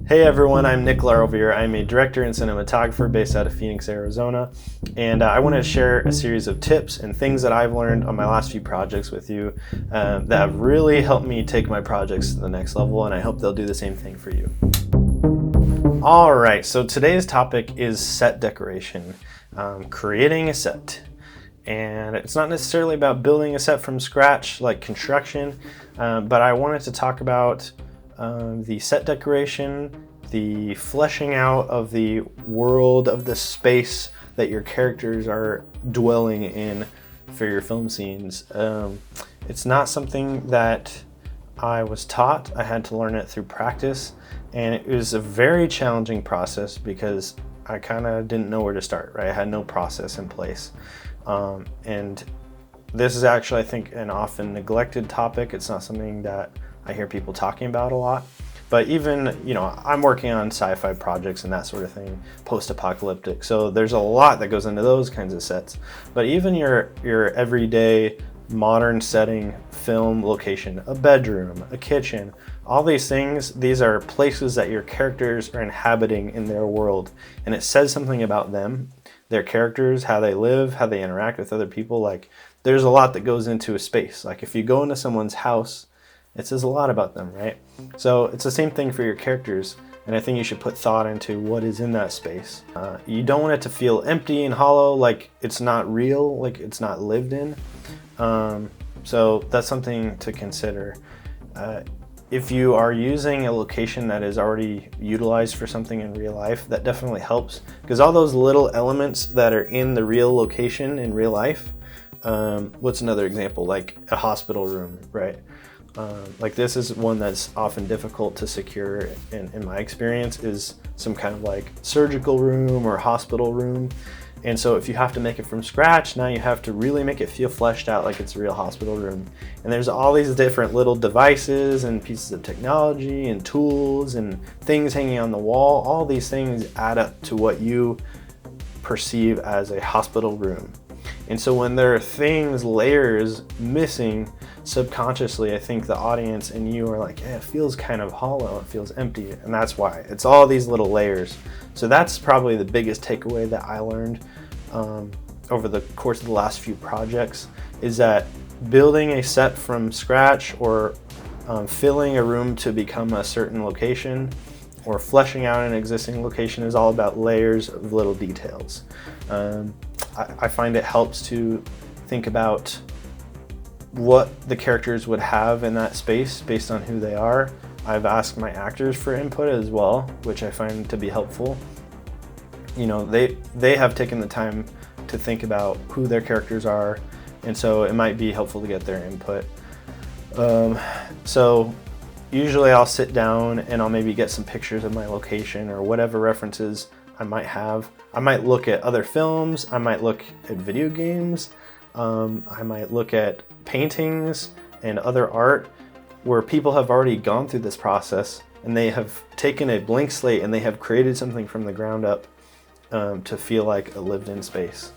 Hey everyone, I'm LaRovere. I'm a director and cinematographer based out of Phoenix, Arizona, and I want to share a series of tips and things that I've learned on my last few projects with you that have really helped me take my projects to the next level, and I hope they'll do the same thing for you. All right, so today's topic is set decoration, creating a set. And it's not necessarily about building a set from scratch like construction, but I wanted to talk about the set decoration, the fleshing out of the world of the space that your characters are dwelling in for your film scenes. It's not something that I was taught. I had to learn it through practice, and it was a very challenging process because I kind of didn't know where to start, right? I had no process in place. And this is actually, I think, an often neglected topic. It's not something that I hear people talking about a lot. But even, I'm working on sci-fi projects and that sort of thing, post-apocalyptic. So there's a lot that goes into those kinds of sets. But even your everyday modern setting, film location, a bedroom, a kitchen, all these things, these are places that your characters are inhabiting in their world. And it says something about them, their characters, how they live, how they interact with other people. Like, there's a lot that goes into a space. Like, if you go into someone's house, it says a lot about them, right? So it's the same thing for your characters, and I think you should put thought into what is in that space. You don't want it to feel empty and hollow, like it's not real, like it's not lived in. So that's something to consider. If you are using a location that is already utilized for something in real life, that definitely helps, because all those little elements that are in the real location in real life, what's another example? Like a hospital room, right? Like, this is one that's often difficult to secure in my experience, is some kind of like surgical room or hospital room. And so if you have to make it from scratch, now you have to really make it feel fleshed out like it's a real hospital room. And there's all these different little devices and pieces of technology and tools and things hanging on the wall. All these things add up to what you perceive as a hospital room. And so when there are things, layers missing subconsciously, I think the audience and you are like, yeah, it feels kind of hollow, it feels empty. And that's why. It's all these little layers. So that's probably the biggest takeaway that I learned over the course of the last few projects, is that building a set from scratch, or filling a room to become a certain location, or fleshing out an existing location, is all about layers of little details. I find it helps to think about what the characters would have in that space based on who they are. I've asked my actors for input as well, which I find to be helpful. They have taken the time to think about who their characters are, and so it might be helpful to get their input. So usually I'll sit down and I'll maybe get some pictures of my location or whatever references I might have. I might look at other films, I might look at video games, I might look at paintings and other art where people have already gone through this process and they have taken a blank slate and they have created something from the ground up to feel like a lived-in space.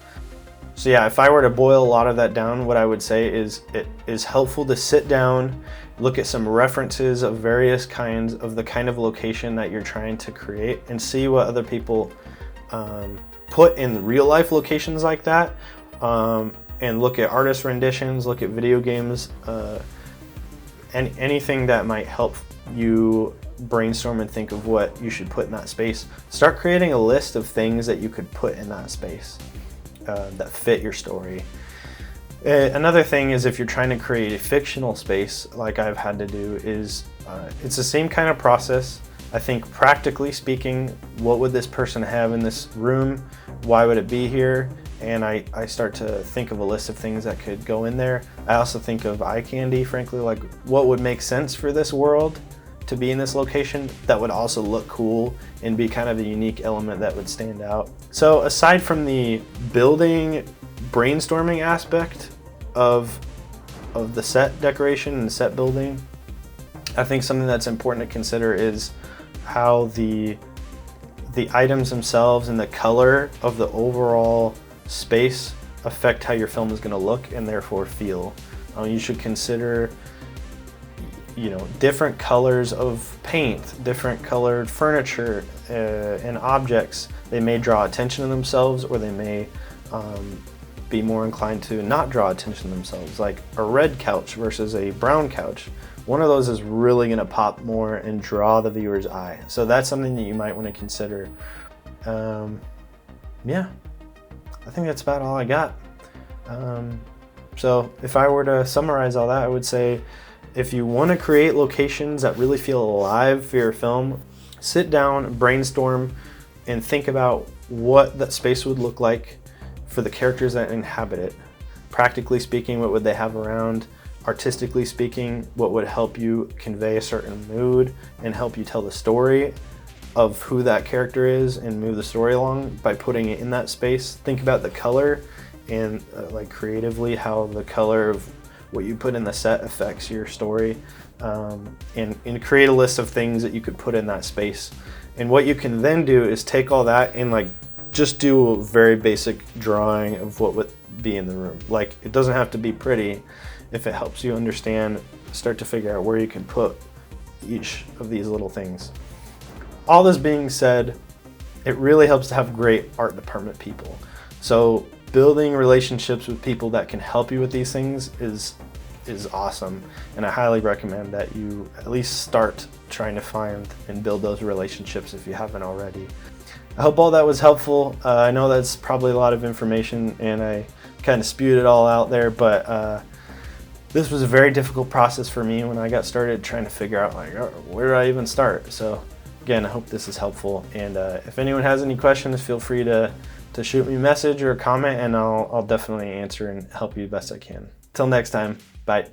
So yeah, if I were to boil a lot of that down, what I would say is it is helpful to sit down, look at some references of various kinds of the kind of location that you're trying to create, and see what other people put in real life locations like that, and look at artist renditions, look at video games, and anything that might help you brainstorm and think of what you should put in that space. Start creating a list of things that you could put in that space that fit your story. Another thing is, if you're trying to create a fictional space like I've had to do, is it's the same kind of process. I think, practically speaking, what would this person have in this room? Why would it be here? And I start to think of a list of things that could go in there. I also think of eye candy, frankly, like what would make sense for this world to be in this location that would also look cool and be kind of a unique element that would stand out. So aside from the building, brainstorming aspect of the set decoration and set building, I think something that's important to consider is how the items themselves and the color of the overall space affect how your film is going to look and therefore feel. You should consider different colors of paint, different colored furniture and objects. They may draw attention to themselves, or they may be more inclined to not draw attention to themselves, like a red couch versus a brown couch. One of those is really going to pop more and draw the viewer's eye. So that's something that you might want to consider. Yeah, I think that's about all I got. So if I were to summarize all that, I would say, if you want to create locations that really feel alive for your film, sit down, brainstorm, and think about what that space would look like for the characters that inhabit it. Practically speaking, what would they have around? Artistically speaking, what would help you convey a certain mood and help you tell the story of who that character is and move the story along by putting it in that space. Think about the color and like creatively how the color of what you put in the set affects your story, and create a list of things that you could put in that space. And what you can then do is take all that and like just do a very basic drawing of what would be in the room. Like, it doesn't have to be pretty. If it helps you understand, start to figure out where you can put each of these little things. All this being said, it really helps to have great art department people. So building relationships with people that can help you with these things is awesome, and I highly recommend that you at least start trying to find and build those relationships if you haven't already. I hope all that was helpful. I know that's probably a lot of information and I kind of spewed it all out there, but this was a very difficult process for me when I got started trying to figure out, like, where do I even start? So again, I hope this is helpful, and if anyone has any questions, feel free to shoot me a message or a comment, and I'll definitely answer and help you best I can. Till next time, bye.